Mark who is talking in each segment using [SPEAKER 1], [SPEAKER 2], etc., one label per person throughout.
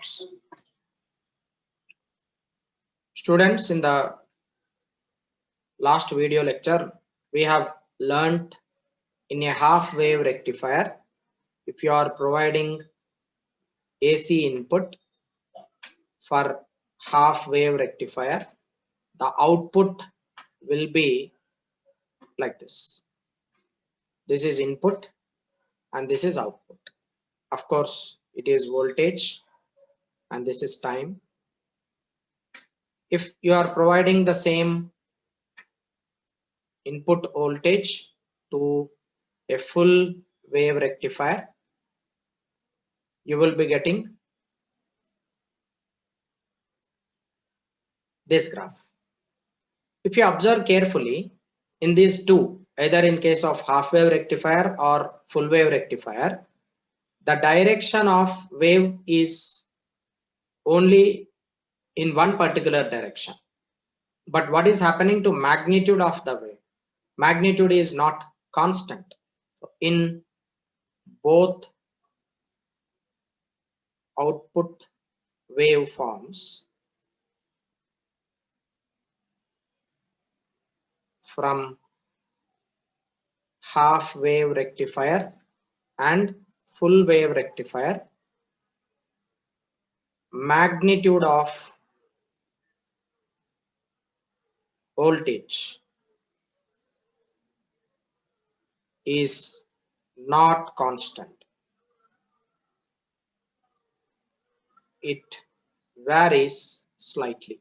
[SPEAKER 1] marks. Students, in the last video lecture, we have learnt in a half wave rectifier, if you are providing AC input for half wave rectifier, the output will be like this. This is input and this is output. Of course, it is voltage and this is time. If you are providing the same input voltage to a full wave rectifier, you will be getting this graph. If you observe carefully, in these two, either in case of half wave rectifier or full wave rectifier, the direction of wave is only in one particular direction. But what is happening to magnitude of the wave? Magnitude is not constant. In both output waveforms, from half wave rectifier and full wave rectifier, magnitude of voltage is not constant. It varies slightly.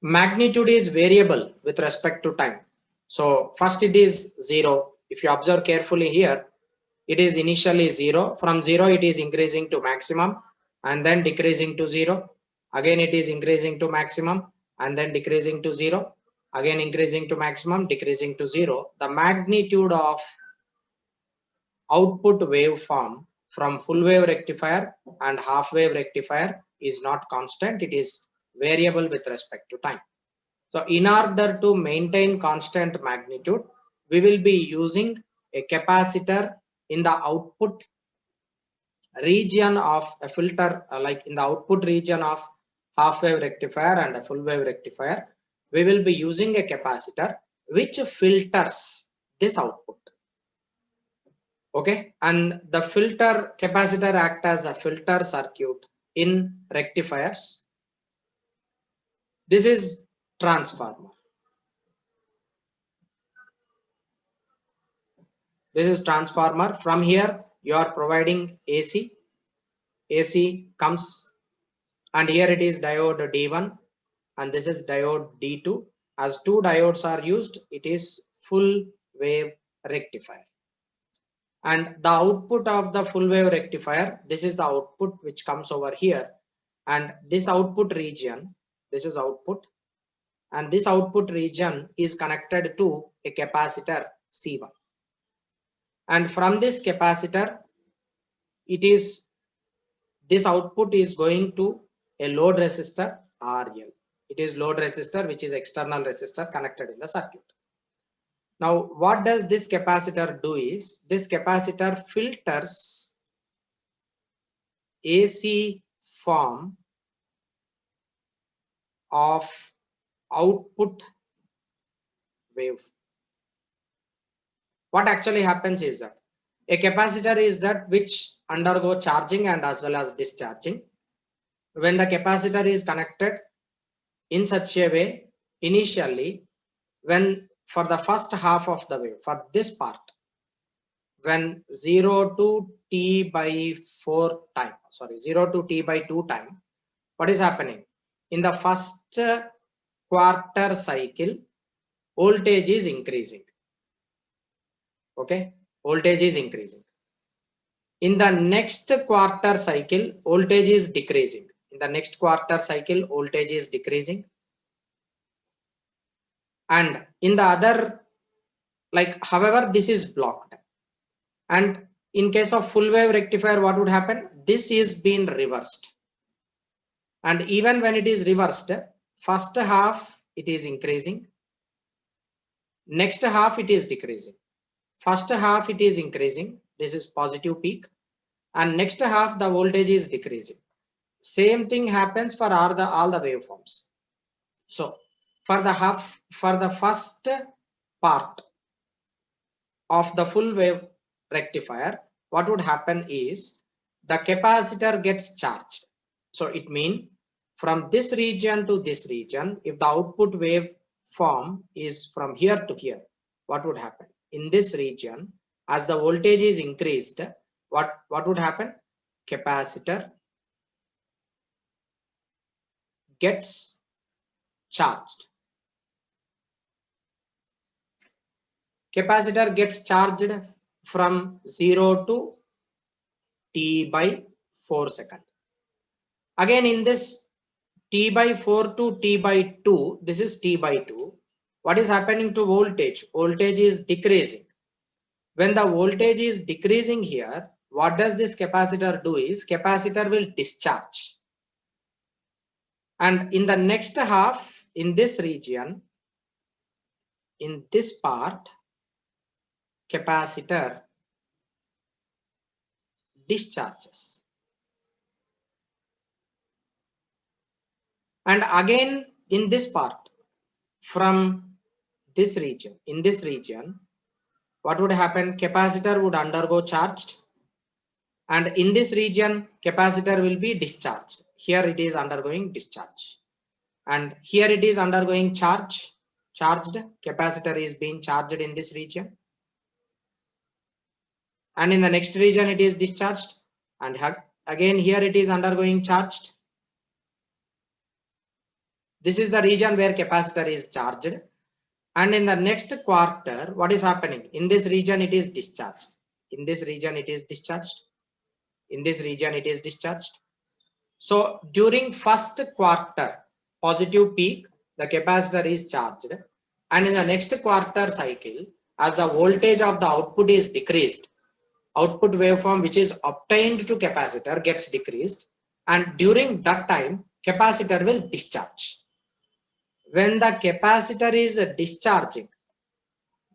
[SPEAKER 1] Magnitude is variable with respect to time. So first it is 0. If you observe carefully here, it is initially 0. From 0 it is increasing to maximum and then decreasing to 0. Again it is increasing to maximum and then decreasing to 0. Again increasing to maximum, decreasing to 0. The magnitude of output waveform from full wave rectifier and half wave rectifier is not constant. It is variable with respect to time. So in order to maintain constant magnitude, we will be using a capacitor in the output region of a filter, like in the output region of half wave rectifier and a full wave rectifier. We will be using a capacitor which filters this output. Okay, and the filter capacitor act as a filter circuit in rectifiers. This is transformer. This is transformer. From here you are providing AC. AC comes and here it is diode D1 and this is diode D2. As two diodes are used, it is full wave rectifier. And the output of the full wave rectifier, this is the output which comes over here, and this output region, this is output, and this output region is connected to a capacitor C1, and from this capacitor this output is going to a load resistor RL. It is load resistor which is external resistor connected in the circuit. Now what does this capacitor do is, this capacitor filters AC form of output wave. What actually happens is that a capacitor is that which undergo charging and as well as discharging. When the capacitor is connected in such a way, initially when for the first half of the wave, for this part, when 0 to t by 4 time, sorry, 0 to t by 2 time, what is happening? In the first quarter cycle, voltage is increasing. Okay, voltage is increasing. In the next quarter cycle, voltage is decreasing. In the next quarter cycle, voltage is decreasing. And in the other, like, however, this is blocked. And in case of full wave rectifier, what would happen? This is being reversed. And even when it is reversed, first half it is increasing, next half it is decreasing. First half it is increasing, This is positive peak, and next half the voltage is decreasing. Same thing happens for all the waveforms. So for the first part of the full wave rectifier, what would happen is the capacitor gets charged. So it means from this region to this region, if the output wave form is from here to here, what would happen? In this region, as the voltage is increased, what would happen? Capacitor gets charged. Capacitor gets charged from 0 to T by 4 seconds. Again, in this T by 4 to T by 2, this is T by 2. What is happening to voltage? Voltage is decreasing. When the voltage is decreasing here, what does this capacitor do is capacitor will discharge. And in the next half, in this region, in this part, capacitor discharges. And again, in this part, from this region, in this region, what would happen? Capacitor would undergo charged, and in this region capacitor will be discharged. Here it is undergoing discharge, and here it is undergoing charged. Capacitor is being charged in this region, and in the next region it is discharged, and again here it is undergoing charged. This is the region where capacitor is charged. And in the next quarter, what is happening? In this region, it is discharged. In this region, it is discharged. In this region, it is discharged. So during first quarter, positive peak, the capacitor is charged. And in the next quarter cycle, as the voltage of the output is decreased, output waveform which is obtained to capacitor gets decreased. And during that time, capacitor will discharge. When the capacitor is discharging,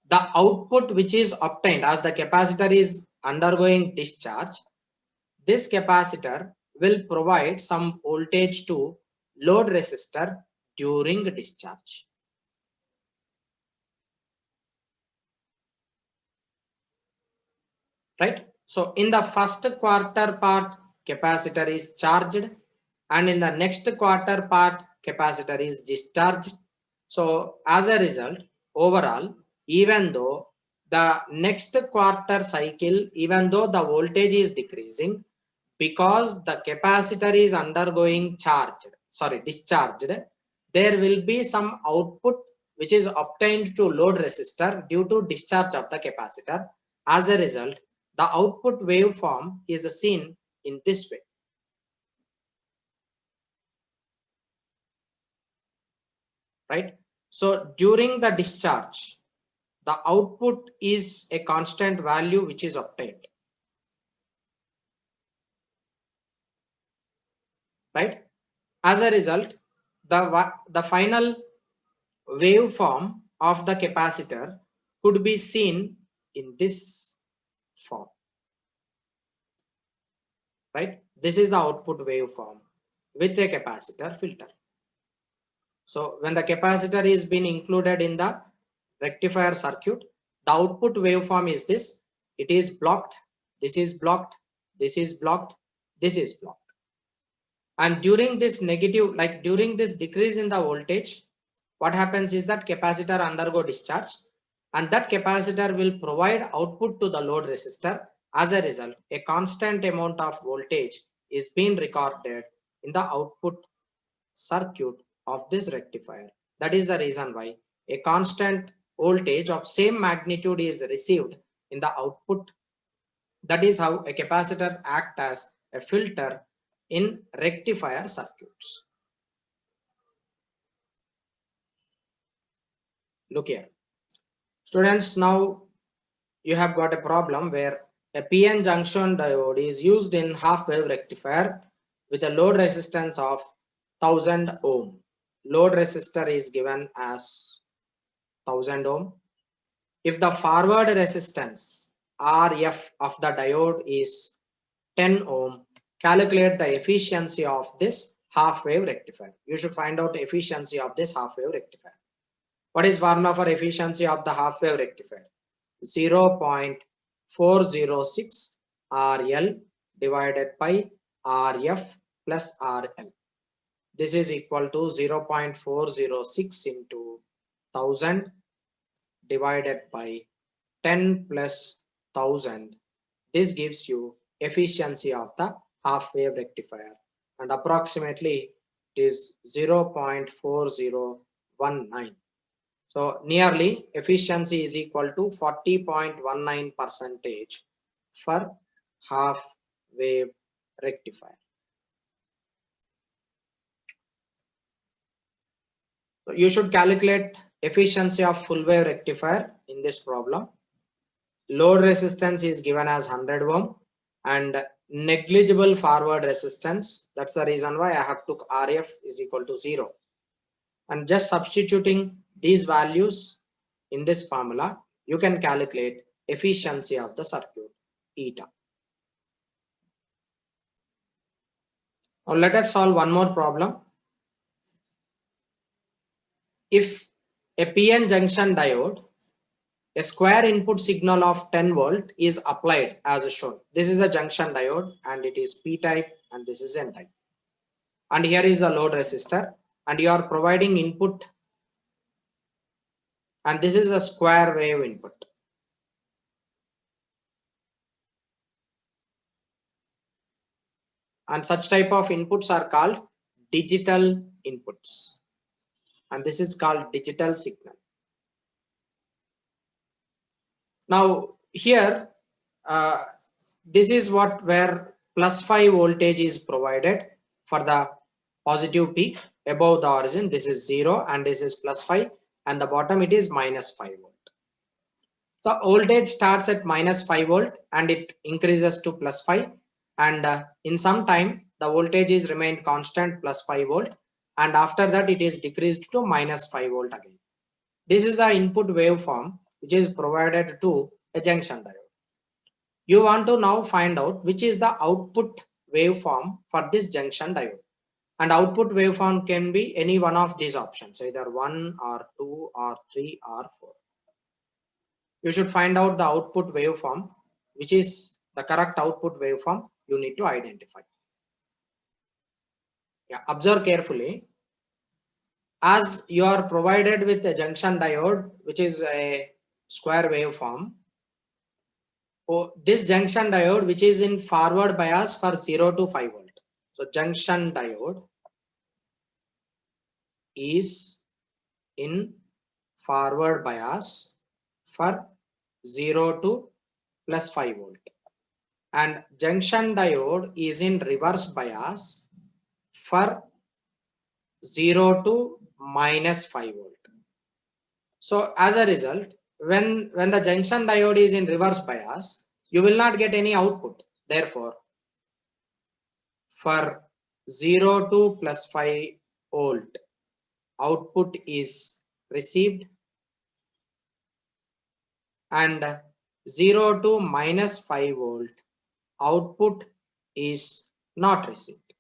[SPEAKER 1] the output which is obtained as the capacitor is undergoing discharge, this capacitor will provide some voltage to load resistor during discharge. Right? So in the first quarter part, capacitor is charged, and in the next quarter part, capacitor is discharged. So as a result, overall, even though the next quarter cycle, even though the voltage is decreasing, because the capacitor is undergoing discharged, there will be some output which is obtained to load resistor due to discharge of the capacitor. As a result, the output waveform is seen in this way. Right? So during the discharge, the output is a constant value which is obtained. Right? As a result, the final waveform of the capacitor could be seen in this form. Right? This is the output waveform with a capacitor filter. So when the capacitor is being included in the rectifier circuit, the output waveform is this. It is blocked. This is blocked. This is blocked. This is blocked. And during this negative, like during this decrease in the voltage, what happens is that capacitor undergo discharge, and that capacitor will provide output to the load resistor. As a result, a constant amount of voltage is being recorded in the output circuit of this rectifier. That is the reason why a constant voltage of same magnitude is received in the output. That is how a capacitor acts as a filter in rectifier circuits. Look here. Students, now you have got a problem where a PN junction diode is used in half wave rectifier with a load resistance of 1000 ohm. Load resistor is given as 1000 ohm. If the forward resistance RF of the diode is 10 ohm, calculate the efficiency of this half wave rectifier. You should find out efficiency of this half wave rectifier. What is formula for efficiency of the half wave rectifier? 0.406 RL divided by RF plus RL. This is equal to 0.406 into 1000 divided by 10 plus 1000. This gives you efficiency of the half wave rectifier, and approximately it is 0.4019. So nearly efficiency is equal to 40.19% for half wave rectifier. So you should calculate efficiency of full wave rectifier in this problem. Load resistance is given as 100 ohm and negligible forward resistance. That's the reason why I have took RF is equal to 0. And just substituting these values in this formula, you can calculate efficiency of the circuit, eta. Now let us solve one more problem. If a PN junction diode, a square input signal of 10 volt is applied as shown. This is a junction diode and it is P type and this is N type. And here is the load resistor and you are providing input, and this is a square wave input. And such type of inputs are called digital inputs. And this is called digital signal. Now here, this is where +5 voltage is provided for the positive peak above the origin. This is 0 and this is +5, and the bottom it is -5 volt. So voltage starts at -5 volt and it increases to +5, and in some time the voltage is remained constant +5 volt, and after that it is decreased to -5 volt again. This is the input waveform which is provided to a junction diode. You want to now find out which is the output waveform for this junction diode. And output waveform can be any one of these options, either 1 or 2 or 3 or 4. You should find out the output waveform, which is the correct output waveform you need to identify. Yeah, observe carefully. As you are provided with a junction diode, which is a square waveform, this junction diode which is in forward bias for 0 to 5 volt. So junction diode is in forward bias for 0 to +5 volt, and junction diode is in reverse bias for 0 to -5 volt. So as a result, when the junction diode is in reverse bias, you will not get any output. Therefore, for 0 to +5 volt, output is received, and 0 to -5 volt, output is not received.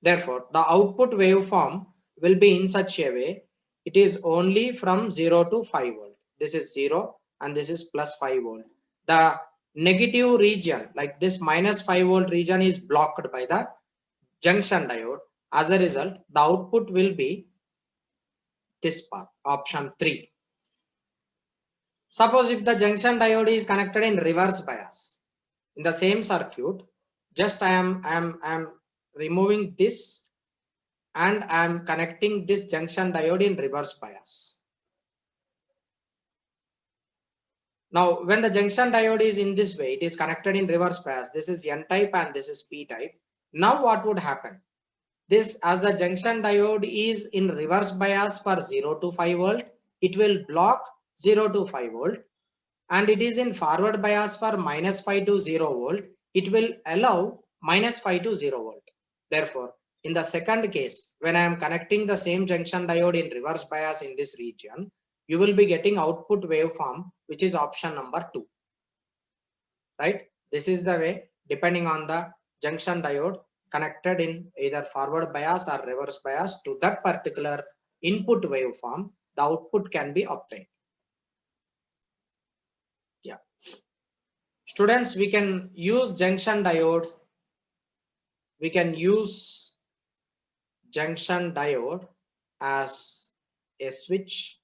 [SPEAKER 1] Therefore, the output waveform will be in such a way, it is only from 0 to 5 volt. This is 0 and this is +5 volt. The negative region, like this -5 volt region, is blocked by the junction diode. As a result, the output will be this part, option 3. Suppose if the junction diode is connected in reverse bias, in the same circuit, just I am removing this and I am connecting this junction diode in reverse bias. Now when the junction diode is in this way, it is connected in reverse bias. This is N type and this is P type. Now what would happen? This, as the junction diode is in reverse bias for 0 to 5 volt, it will block 0 to 5 volt, and it is in forward bias for -5 to 0 volt, it will allow -5 to 0 volt. Therefore, in the second case, when I am connecting the same junction diode in reverse bias in this region, you will be getting output waveform, which is option number 2. Right? This is the way, depending on the junction diode connected in either forward bias or reverse bias to that particular input waveform, the output can be obtained. Yeah. Students, we can use junction diode. We can use junction diode as a switch.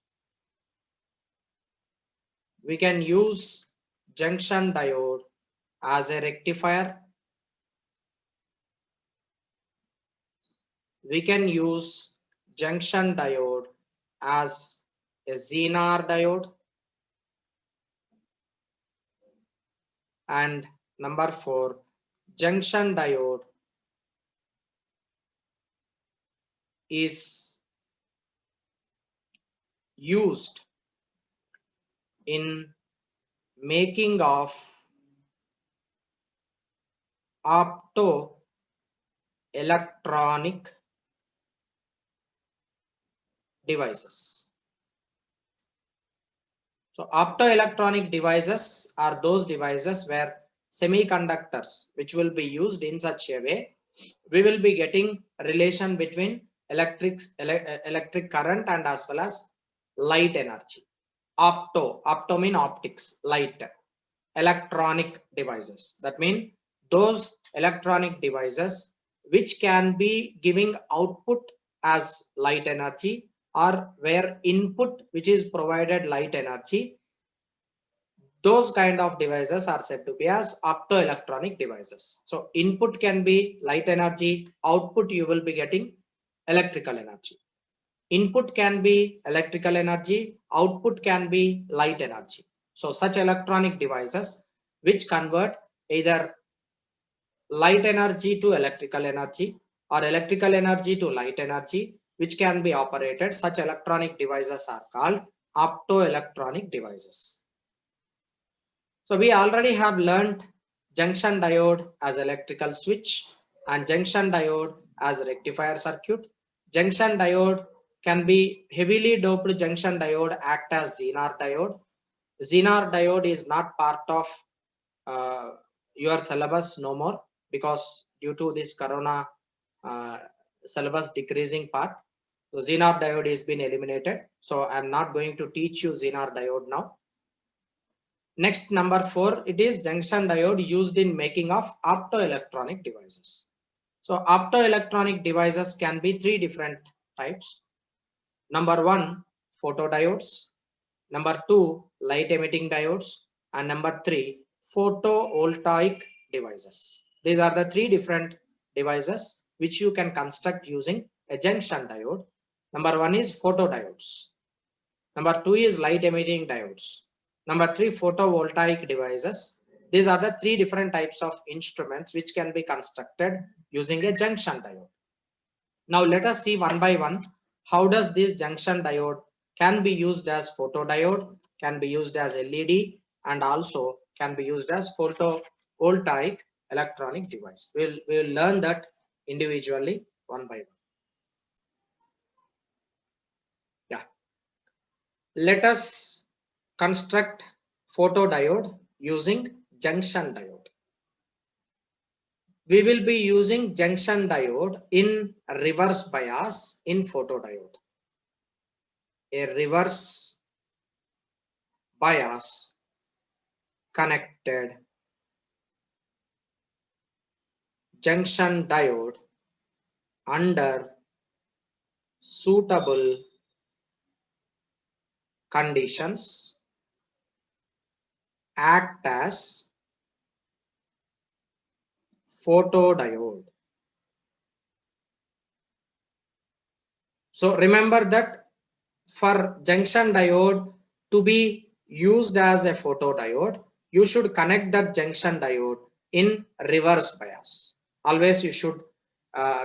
[SPEAKER 1] We can use junction diode as a rectifier. We can use junction diode as a Zener diode. And number 4, junction diode is used in making of optoelectronic devices. So optoelectronic devices are those devices where semiconductors, which will be used in such a way, we will be getting relation between electric current and as well as light energy. Opto mean optics, light, electronic devices. That means those electronic devices which can be giving output as light energy, or where input which is provided light energy, those kind of devices are said to be as optoelectronic devices. So input can be light energy, output you will be getting electrical energy. Input can be electrical energy, output can be light energy. So such electronic devices which convert either light energy to electrical energy or electrical energy to light energy, which can be operated, such electronic devices are called optoelectronic devices. So we already have learned junction diode as electrical switch and junction diode as rectifier circuit. Junction diode can be heavily doped junction diode act as Zener diode. Zener diode is not part of your syllabus no more, because due to this corona syllabus decreasing part, so Zener diode is been eliminated. So I'm not going to teach you Zener diode now. Next, number 4, it is junction diode used in making of optoelectronic devices. So optoelectronic devices can be 3 different types. Number 1, photodiodes. Number 2, light emitting diodes. And number 3, photovoltaic devices. These are the 3 different devices which you can construct using a junction diode. Number 1 is photodiodes. Number 2 is light emitting diodes. Number 3, photovoltaic devices. These are the 3 different types of instruments which can be constructed using a junction diode. Now let us see one by one, how does this junction diode can be used as photodiode, can be used as LED, and also can be used as photovoltaic electronic device. We'll learn that individually one by one. Yeah. Let us construct photodiode using junction diode. We will be using junction diode in reverse bias in photodiode. A reverse bias connected junction diode under suitable conditions act as photodiode. So remember that for junction diode to be used as a photodiode, you should connect that junction diode in reverse bias. Always you should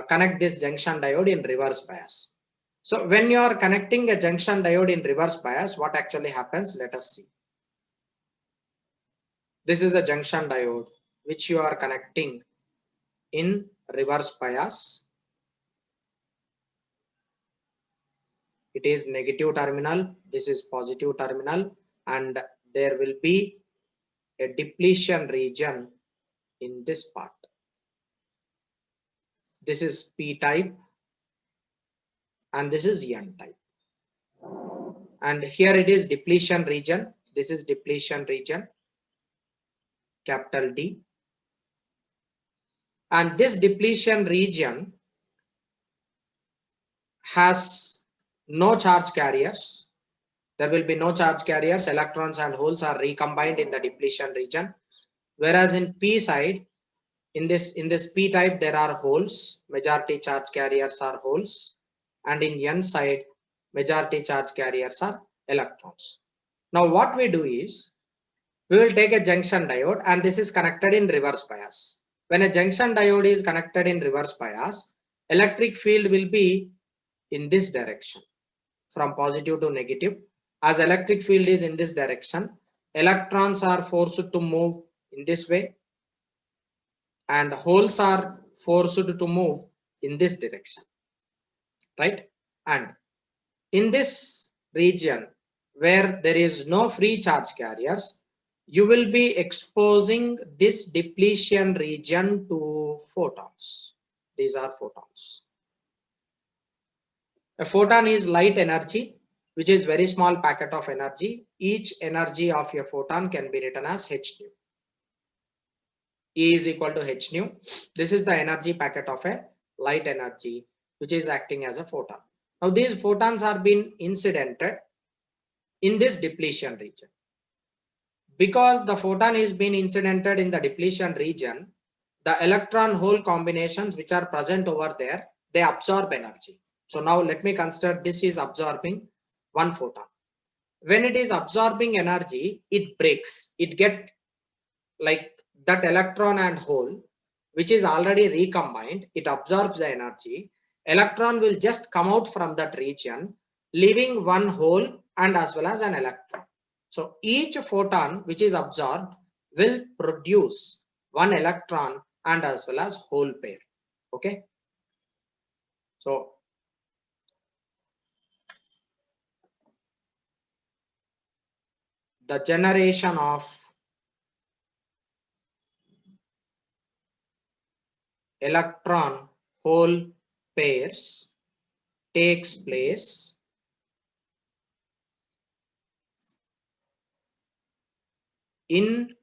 [SPEAKER 1] connect this junction diode in reverse bias. So when you are connecting a junction diode in reverse bias, what actually happens? Let us see. This is a junction diode which you are connecting in reverse bias. it is negative terminal, this is positive terminal, and there will be a depletion region in this part. This is P type and this is N type. And here it is depletion region. This is depletion region, capital D. And this depletion region has no charge carriers. There will be no charge carriers. Electrons and holes are recombined in the depletion region. Whereas in P side, in this P type, there are holes. Majority charge carriers are holes. And in N side, majority charge carriers are electrons. Now what we do is, we will take a junction diode and this is connected in reverse bias. When a junction diode is connected in reverse bias, electric field will be in this direction from positive to negative. As electric field is in this direction, electrons are forced to move in this way and holes are forced to move in this direction, right? And in this region where there is no free charge carriers, you will be exposing this depletion region to photons. These are photons. A photon is light energy, which is very small packet of energy. Each energy of a photon can be written as h nu. E is equal to h nu. This is the energy packet of a light energy, which is acting as a photon. Now these photons are being incidented in this depletion region. Because the photon is being incidented in the depletion region, the electron hole combinations which are present over there, they absorb energy. So now let me consider this is absorbing one photon. When it is absorbing energy, it breaks. It get like that electron and hole, which is already recombined, it absorbs the energy. Electron will just come out from that region, leaving one hole and as well as an electron. So each photon which is absorbed will produce one electron and as well as hole pair. Okay. So the generation of electron hole pairs takes place in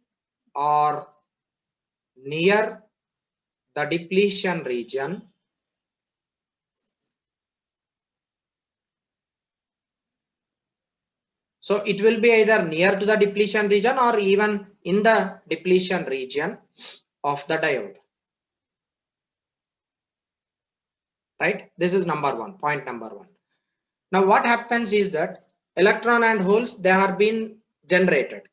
[SPEAKER 1] or near the depletion region So it will be either near to the depletion region or even in the depletion region of the diode. Right? This is number one, point number one. Now what happens is that electron and holes, they are being generated.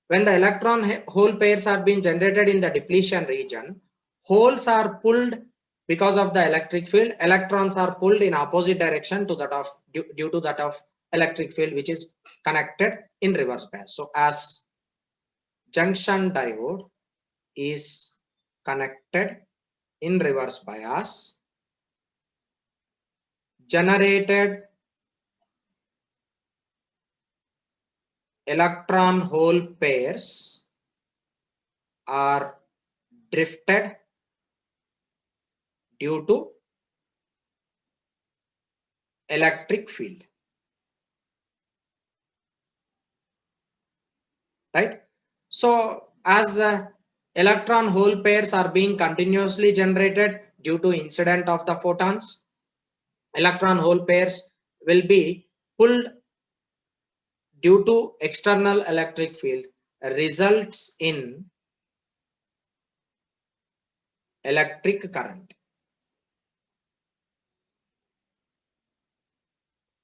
[SPEAKER 1] When the electron hole pairs are being generated in the depletion region, holes are pulled because of the electric field. Electrons are pulled in opposite direction to that of due to that of electric field which is connected in reverse bias. So as junction diode is connected in reverse bias, generated electron hole pairs are drifted due to electric field. Right? So as electron hole pairs are being continuously generated due to incident of the photons, electron hole pairs will be pulled due to external electric field, results in electric current.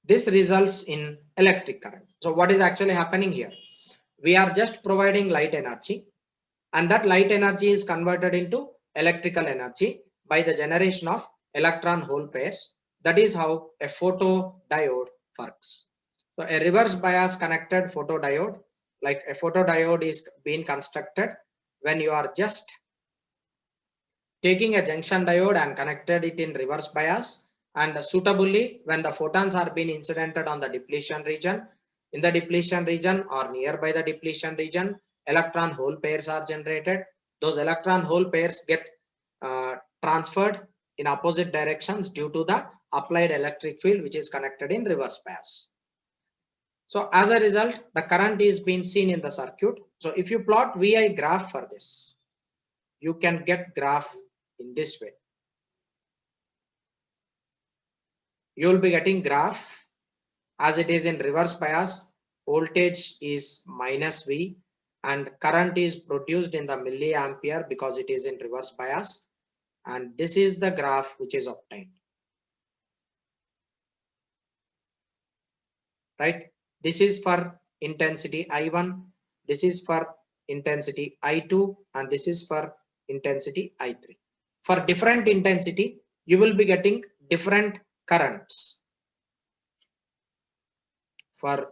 [SPEAKER 1] This results in electric current. So what is actually happening here? We are just providing light energy, and that light energy is converted into electrical energy by the generation of electron hole pairs. That is how a photodiode works. So a reverse bias connected photodiode, like a photodiode is being constructed when you are just taking a junction diode and connected it in reverse bias. and suitably when the photons are being incidented on the depletion region, in the depletion region or nearby the depletion region, electron hole pairs are generated. Those electron hole pairs get transferred in opposite directions due to the applied electric field which is connected in reverse bias. So as a result, the current is being seen in the circuit. So if you plot VI graph for this, you can get graph in this way. You will be getting graph as it is in reverse bias. Voltage is minus V and current is produced in the milliampere because it is in reverse bias. And this is the graph which is obtained. Right? This is for intensity I1. This is for intensity I2 and this is for intensity I3. For different intensity, you will be getting different currents. For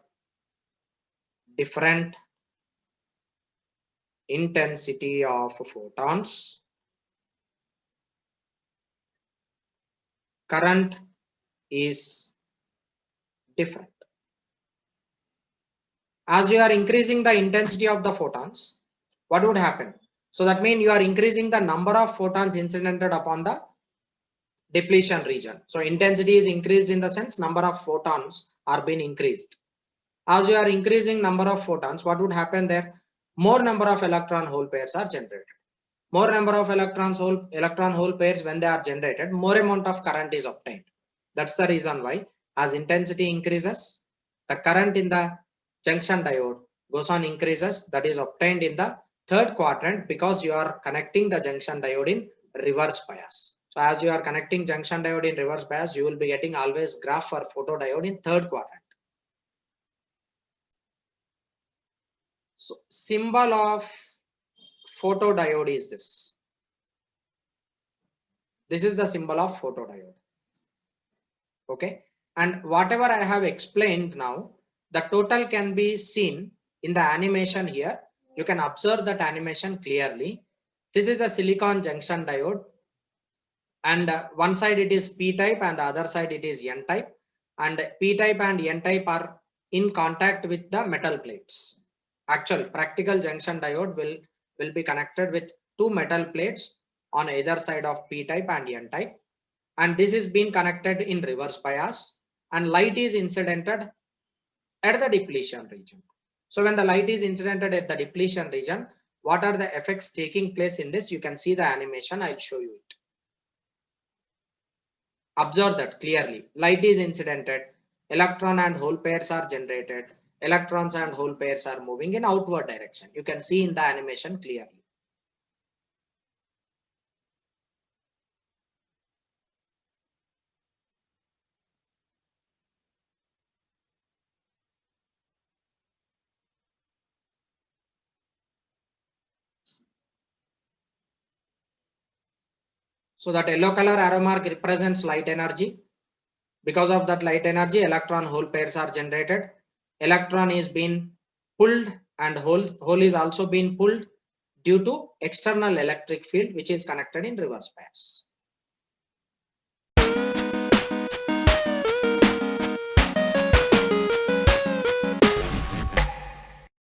[SPEAKER 1] different intensity of photons, current is different. As you are increasing the intensity of the photons, what would happen? So that means you are increasing the number of photons incidented upon the depletion region. So intensity is increased in the sense number of photons are being increased. As you are increasing number of photons, what would happen there? More number of electron hole pairs are generated. More number of electron hole pairs when they are generated, more amount of current is obtained. That's the reason why as intensity increases, the current in the junction diode goes on increases, that is obtained in the third quadrant because you are connecting the junction diode in reverse bias. So as you are connecting junction diode in reverse bias, you will be getting always graph for photodiode in third quadrant. So symbol of photodiode is this. This is the symbol of photodiode. Okay. And whatever I have explained now, the total can be seen in the animation here. You can observe that animation clearly. This is a silicon junction diode. And one side it is P-type and the other side it is N-type. And P-type and N-type are in contact with the metal plates. Actual practical junction diode will be connected with two metal plates on either side of P-type and N-type. And this is being connected in reverse bias and light is incidented at the depletion region. So when the light is incidented at the depletion region, what are the effects taking place in this? You can see the animation. I'll show you it. Observe that clearly. Light is incidented. Electron and hole pairs are generated. Electrons and hole pairs are moving in outward direction. You can see in the animation clearly. So that yellow color arrow mark represents light energy. Because of that light energy, electron hole pairs are generated. Electron is being pulled and hole is also being pulled due to external electric field which is connected in reverse bias.